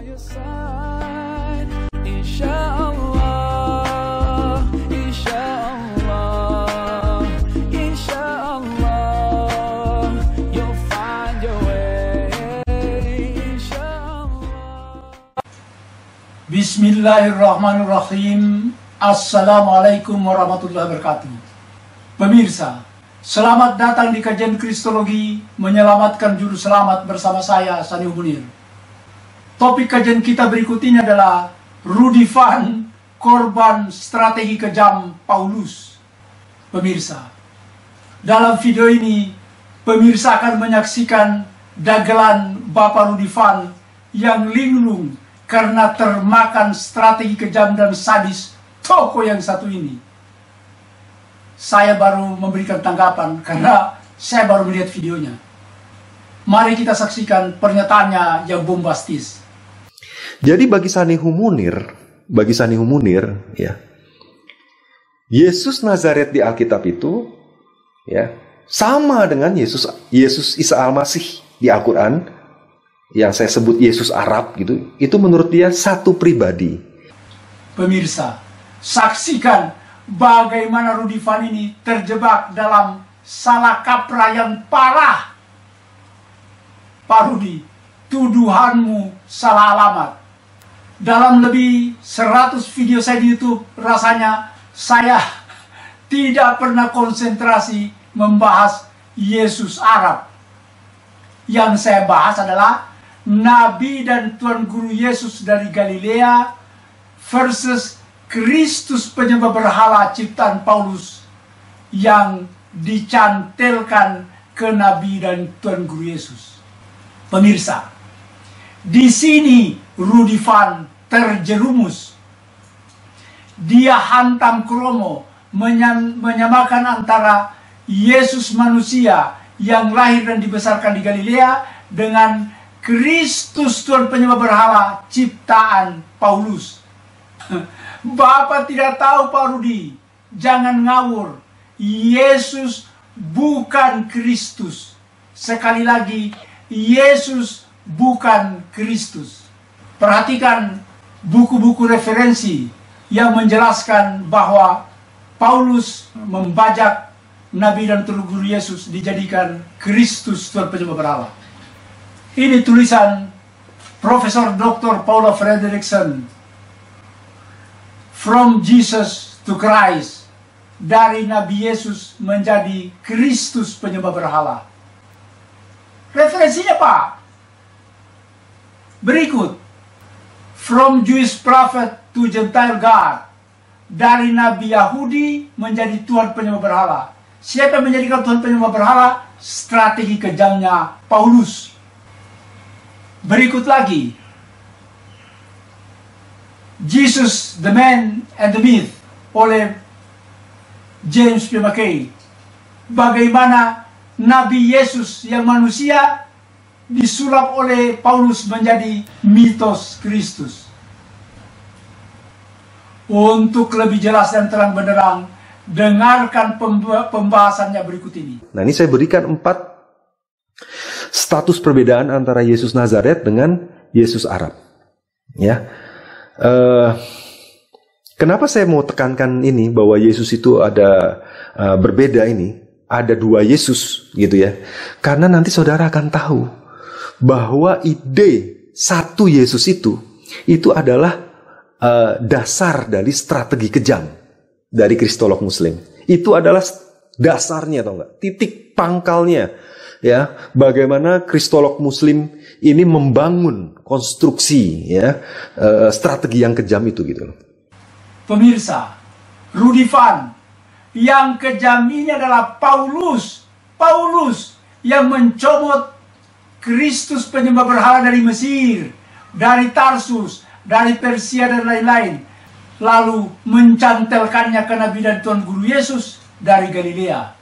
your side. Insyaallah, insyaallah, insyaallah, you'll find your way. Insyaallah. Bismillahirrahmanirrahim. Assalamualaikum warahmatullahi wabarakatuh. Pemirsa, selamat datang di kajian Kristologi Menyelamatkan Juru Selamat bersama saya, Sani Munir. Topik kajian kita berikut ini adalah Rudy Van, korban strategi kejam Paulus. Pemirsa, dalam video ini, pemirsa akan menyaksikan dagelan Bapak Rudy Van yang linglung karena termakan strategi kejam dan sadis toko yang satu ini. Saya baru memberikan tanggapan karena saya baru melihat videonya. Mari kita saksikan pernyataannya yang bombastis. Jadi bagi Sanihu Munir, ya, Yesus Nazaret di Alkitab itu, ya, sama dengan Yesus Isa Al-Masih di Al-Quran, yang saya sebut Yesus Arab gitu. Itu menurut dia satu pribadi. Pemirsa, saksikan bagaimana Rudy Van ini terjebak dalam salah kaprah yang parah. Pak Rudy, tuduhanmu salah alamat. Dalam lebih 100 video saya di YouTube, rasanya saya tidak pernah konsentrasi membahas Yesus Arab. Yang saya bahas adalah Nabi dan Tuan Guru Yesus dari Galilea versus Kristus penyembah berhala ciptaan Paulus yang dicantelkan ke Nabi dan Tuan Guru Yesus. Pemirsa, di sini Rudy Van terjerumus. Dia hantam kromo menyamakan antara Yesus manusia yang lahir dan dibesarkan di Galilea dengan Kristus Tuhan penyembah berhala ciptaan Paulus. Bapak tidak tahu Pak Rudy, jangan ngawur. Yesus bukan Kristus. Sekali lagi, Yesus bukan Kristus. Perhatikan buku-buku referensi yang menjelaskan bahwa Paulus membajak Nabi dan Tuhan Guru Yesus dijadikan Kristus Tuhan penyembah berhala. Ini tulisan Profesor Dr. Paula Frederickson, From Jesus to Christ, dari Nabi Yesus menjadi Kristus penyembah berhala. Referensinya Pak, berikut. From Jewish prophet to Gentile God, dari Nabi Yahudi menjadi Tuhan penyembah berhala. Siapa yang menjadikan Tuhan penyembah berhala? Strategi kejamnya Paulus. Berikut lagi. Jesus, the Man and the Myth oleh James P. McKay. Bagaimana Nabi Yesus yang manusia disulap oleh Paulus menjadi mitos Kristus. Untuk lebih jelas dan terang benderang, dengarkan pembahasannya berikut ini. Nah, ini saya berikan 4 status perbedaan antara Yesus Nazaret dengan Yesus Arab. Ya, kenapa saya mau tekankan ini bahwa Yesus itu ada berbeda ini, ada 2 Yesus gitu ya? Karena nanti saudara akan tahu bahwa ide satu Yesus itu adalah dasar dari strategi kejam dari kristolog Muslim. Itu adalah dasarnya, atau enggak? Titik pangkalnya, ya. Bagaimana kristolog Muslim ini membangun konstruksi, ya, strategi yang kejam itu, gitu. Pemirsa, Rudy Van yang kejam ini adalah Paulus yang mencomot Kristus penyembah berhala dari Mesir, dari Tarsus, dari Persia dan lain-lain, lalu mencantelkannya ke Nabi dan Tuhan Guru Yesus dari Galilea.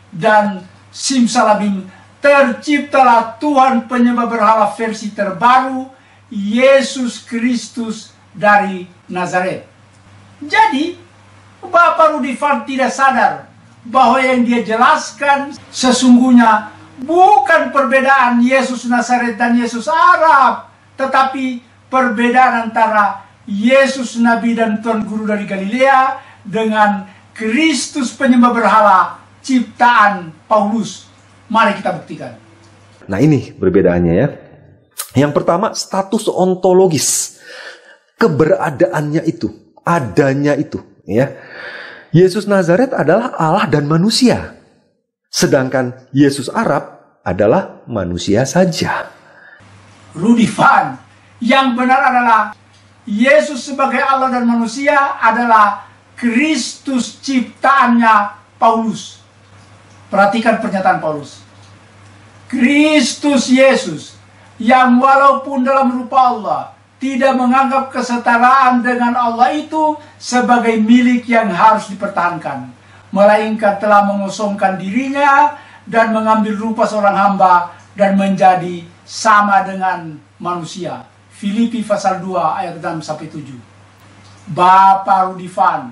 Dan simsalabim, terciptalah Tuhan penyembah berhala versi terbaru, Yesus Kristus dari Nazaret. Jadi, Bapak Rudy Van tidak sadar bahwa yang dia jelaskan sesungguhnya bukan perbedaan Yesus Nazaret dan Yesus Arab, tetapi perbedaan antara Yesus Nabi dan Tuan Guru dari Galilea dengan Kristus penyembah berhala ciptaan Paulus. Mari kita buktikan. Nah, ini perbedaannya ya. Yang pertama, status ontologis. Keberadaannya itu, adanya itu, ya. Yesus Nazaret adalah Allah dan manusia. Sedangkan Yesus Arab adalah manusia saja. Rudy Van, yang benar adalah Yesus sebagai Allah dan manusia adalah Kristus ciptaannya Paulus. Perhatikan pernyataan Paulus. Kristus Yesus yang walaupun dalam rupa Allah tidak menganggap kesetaraan dengan Allah itu sebagai milik yang harus dipertahankan, melainkan telah mengosongkan dirinya dan mengambil rupa seorang hamba dan menjadi sama dengan manusia. Filipi pasal 2 ayat 6-7. Bapak Rudy Van,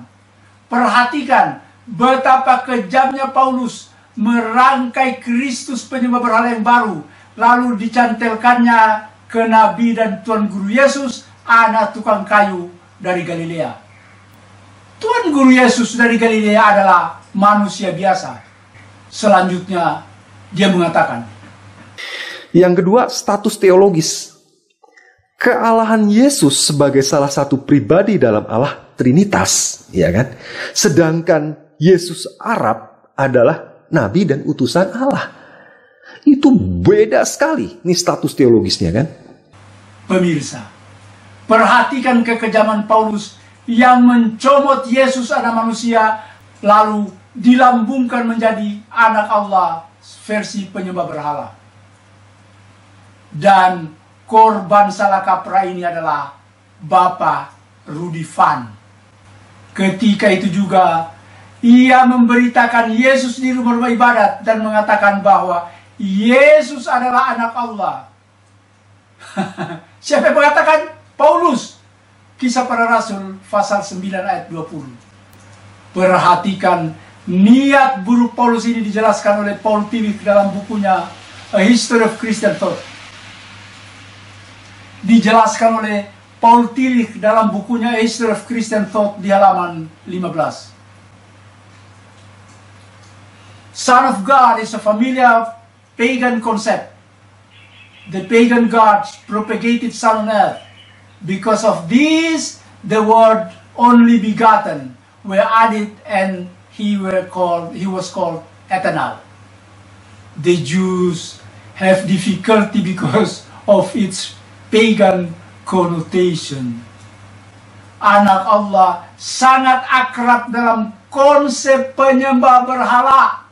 perhatikan betapa kejamnya Paulus merangkai Kristus penyembah berhala yang baru, lalu dicantelkannya ke Nabi dan Tuan Guru Yesus, anak tukang kayu dari Galilea. Tuan Guru Yesus dari Galilea adalah manusia biasa. Selanjutnya, dia mengatakan, yang kedua, status teologis. Kealahan Yesus sebagai salah satu pribadi dalam Allah Trinitas, ya kan? Sedangkan Yesus Arab adalah nabi dan utusan Allah. Itu beda sekali nih status teologisnya, kan? Pemirsa, perhatikan kekejaman Paulus yang mencomot Yesus anak manusia lalu dilambungkan menjadi anak Allah versi penyembah berhala. Dan korban salah kaprah ini adalah Bapak Rudy Van. Ketika itu juga ia memberitakan Yesus di rumah ibadat dan mengatakan bahwa Yesus adalah anak Allah. Siapa yang mengatakan? Paulus. Kisah Para Rasul pasal 9 ayat 20. Perhatikan niat buruk Paulus ini dijelaskan oleh Paul Tillich dalam bukunya A History of Christian Thought. Dijelaskan oleh Paul Tillich dalam bukunya A History of Christian Thought di halaman 15. Son of God is a familiar pagan concept. The pagan gods propagated son on earth. Because of this, the word only begotten were added and he was called eternal. The Jews have difficulty because of its pagan connotation. Anak Allah sangat akrab dalam konsep penyembah berhala.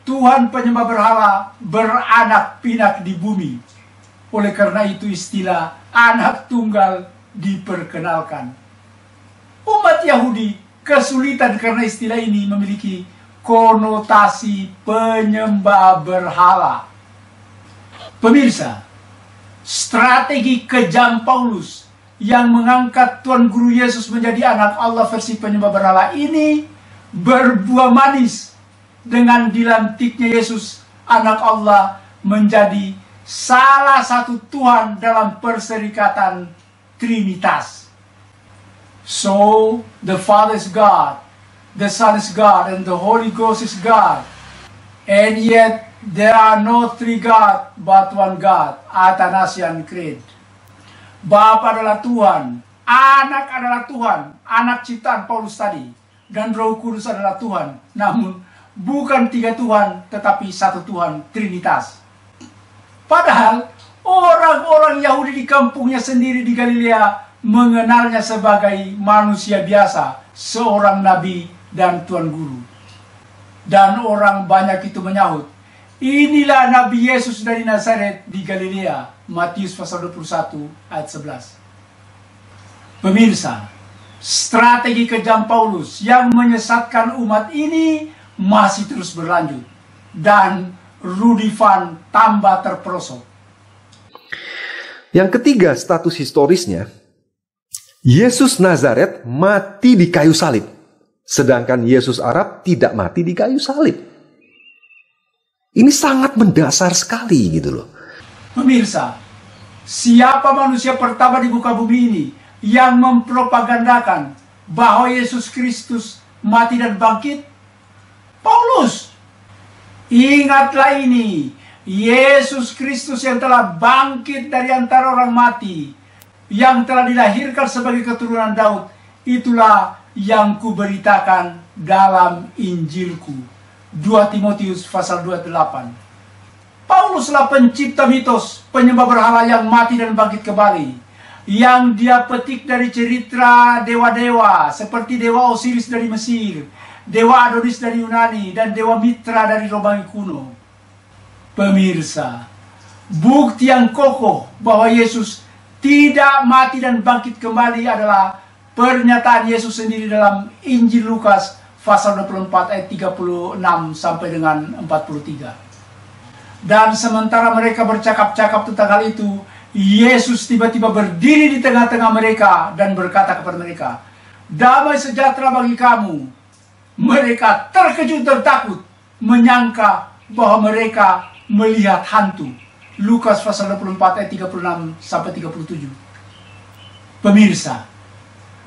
Tuhan penyembah berhala beranak pinak di bumi. Oleh karena itu istilah anak tunggal diperkenalkan. Umat Yahudi kesulitan karena istilah ini memiliki konotasi penyembah berhala. Pemirsa, strategi kejam Paulus yang mengangkat Tuan Guru Yesus menjadi anak Allah versi penyembah berhala ini berbuah manis dengan dilantiknya Yesus anak Allah menjadi salah satu Tuhan dalam perserikatan Trinitas. So, the Father is God, the Son is God, and the Holy Ghost is God. And yet, there are no three God, but one God, Athanasian Creed. Bapa adalah Tuhan, Anak adalah Tuhan, anak ciptaan Paulus tadi, dan Roh Kudus adalah Tuhan. Namun, bukan tiga Tuhan, tetapi satu Tuhan, Trinitas. Padahal, orang-orang Yahudi di kampungnya sendiri di Galilea mengenalnya sebagai manusia biasa, seorang nabi dan tuan guru. Dan orang banyak itu menyahut, inilah Nabi Yesus dari Nazaret di Galilea. Matius pasal 21 ayat 11. Pemirsa, strategi kejam Paulus yang menyesatkan umat ini masih terus berlanjut. Dan Rudy Van tambah terperosok. Yang ketiga, status historisnya, Yesus Nazaret mati di kayu salib, sedangkan Yesus Arab tidak mati di kayu salib. Ini sangat mendasar sekali gitu loh. Pemirsa, Siapa manusia pertama di muka bumi ini yang mempropagandakan bahwa Yesus Kristus mati dan bangkit? Paulus. Ingatlah ini, Yesus Kristus yang telah bangkit dari antara orang mati, yang telah dilahirkan sebagai keturunan Daud, itulah yang kuberitakan dalam Injilku. 2 Timotius pasal 28. Pauluslah pencipta mitos penyembah berhala yang mati dan bangkit kembali, yang dia petik dari cerita dewa-dewa seperti dewa Osiris dari Mesir, dewa Adonis dari Yunani, dan dewa Mitra dari Romawi kuno. Pemirsa, bukti yang kokoh bahwa Yesus tidak mati dan bangkit kembali adalah pernyataan Yesus sendiri dalam Injil Lukas pasal 24 ayat 36 sampai dengan 43. Dan sementara mereka bercakap-cakap tentang hal itu, Yesus tiba-tiba berdiri di tengah-tengah mereka dan berkata kepada mereka, "Damai sejahtera bagi kamu." Mereka terkejut dan takut, menyangka bahwa mereka melihat hantu. Lukas pasal 24 ayat 36 sampai 37. Pemirsa,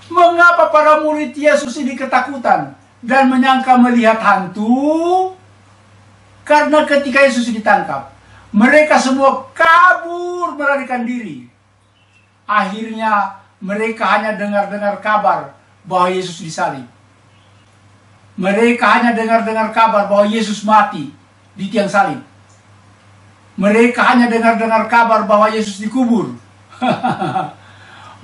mengapa para murid Yesus ini ketakutan dan menyangka melihat hantu? Karena ketika Yesus ditangkap, mereka semua kabur melarikan diri. Akhirnya mereka hanya dengar-dengar kabar bahwa Yesus disalib. Mereka hanya dengar-dengar kabar bahwa Yesus mati di tiang salib. Mereka hanya dengar-dengar kabar bahwa Yesus dikubur.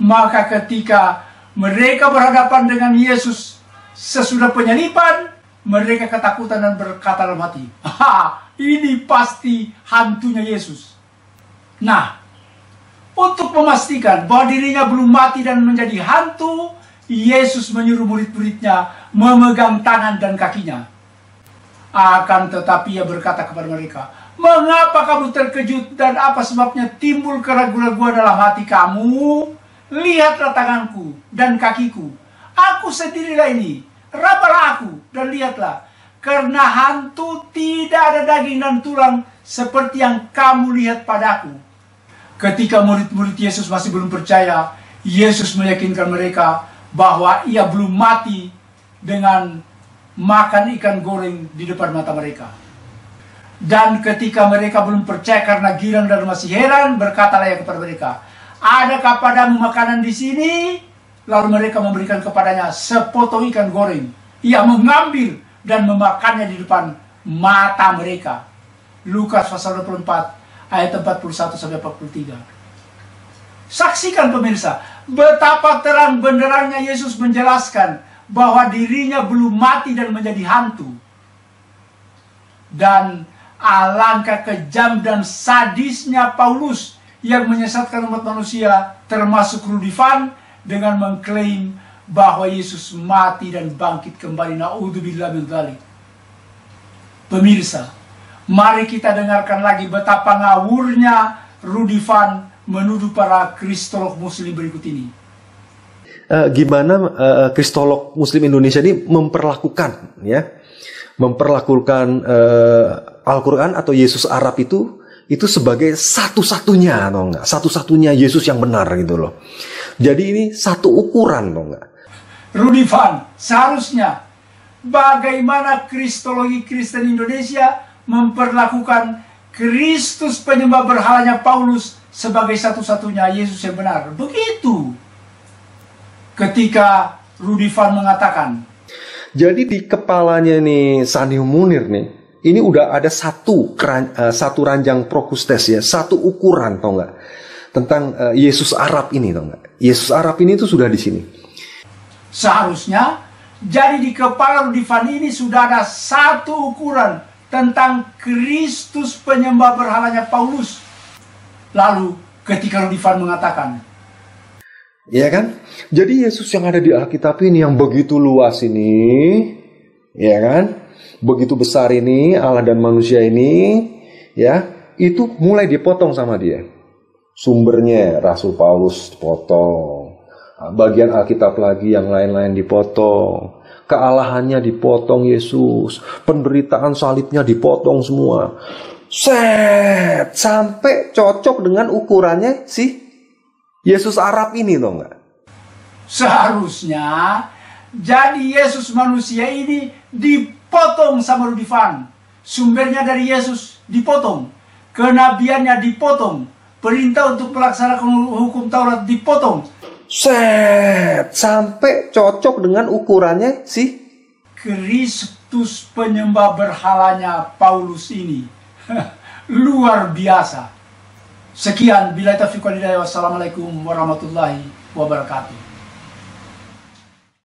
Maka ketika mereka berhadapan dengan Yesus sesudah penyaliban, mereka ketakutan dan berkata dalam hati, ini pasti hantunya Yesus. Nah, untuk memastikan bahwa dirinya belum mati dan menjadi hantu, Yesus menyuruh murid-muridnya memegang tangan dan kakinya. Akan tetapi ia berkata kepada mereka, "Mengapa kamu terkejut dan apa sebabnya timbul keraguan-raguan dalam hati kamu? Lihatlah tanganku dan kakiku. Aku sendirilah ini. Rabalah aku dan lihatlah, karena hantu tidak ada daging dan tulang seperti yang kamu lihat padaku." Ketika murid-murid Yesus masih belum percaya, Yesus meyakinkan mereka bahwa ia belum mati dengan makan ikan goreng di depan mata mereka. Dan ketika mereka belum percaya karena girang dan masih heran, berkatalah ia kepada mereka, "Adakah padamu makanan di sini?" Lalu mereka memberikan kepadanya sepotong ikan goreng. Ia mengambil dan memakannya di depan mata mereka. Lukas pasal 24 ayat 41 sampai 43. Saksikan pemirsa, betapa terang benderangnya Yesus menjelaskan bahwa dirinya belum mati dan menjadi hantu. Dan alangkah kejam dan sadisnya Paulus yang menyesatkan umat manusia, termasuk Rudy Van, dengan mengklaim bahwa Yesus mati dan bangkit kembali. Na'udzubillah min dzalik. Pemirsa, mari kita dengarkan lagi betapa ngawurnya Rudy Van menuduh para kristolog muslim berikut ini. Gimana kristolog muslim Indonesia ini memperlakukan Al-Quran atau Yesus Arab itu sebagai satu-satunya, atau enggak? Satu-satunya Yesus yang benar gitu loh. Jadi ini satu ukuran, atau enggak? Rudy Van, seharusnya bagaimana kristologi Kristen Indonesia memperlakukan Kristus penyembah berhalanya Paulus sebagai satu-satunya Yesus yang benar? Begitu. Ketika Rudy Van mengatakan, jadi di kepalanya nih Sandy Munir nih, ini udah ada satu ranjang prokustes ya, satu ukuran, tau nggak, tentang Yesus Arab ini, tau nggak? Yesus Arab ini tuh sudah di sini. Seharusnya, jadi di kepala Rudy Van ini sudah ada satu ukuran tentang Kristus penyembah berhalanya Paulus. Lalu ketika Rudy Van mengatakan, ya kan? Jadi Yesus yang ada di Alkitab ini yang begitu luas ini, ya kan? Begitu besar ini, Allah dan manusia ini, ya, itu mulai dipotong sama dia. Sumbernya Rasul Paulus dipotong. Bagian Alkitab lagi yang lain-lain dipotong. Kealahannya dipotong Yesus. Penderitaan salibnya dipotong semua. Set, sampai cocok dengan ukurannya si Yesus Arab ini, toh nggak? Seharusnya jadi Yesus manusia ini dipotong sama Rudifan. Sumbernya dari Yesus dipotong, kenabiannya dipotong, perintah untuk melaksanakan hukum Taurat dipotong. Set, sampai cocok dengan ukurannya si Kristus penyembah berhalanya Paulus ini. Luar biasa. Sekian, billahi taufiq wal hidayah. Wassalamualaikum warahmatullahi wabarakatuh.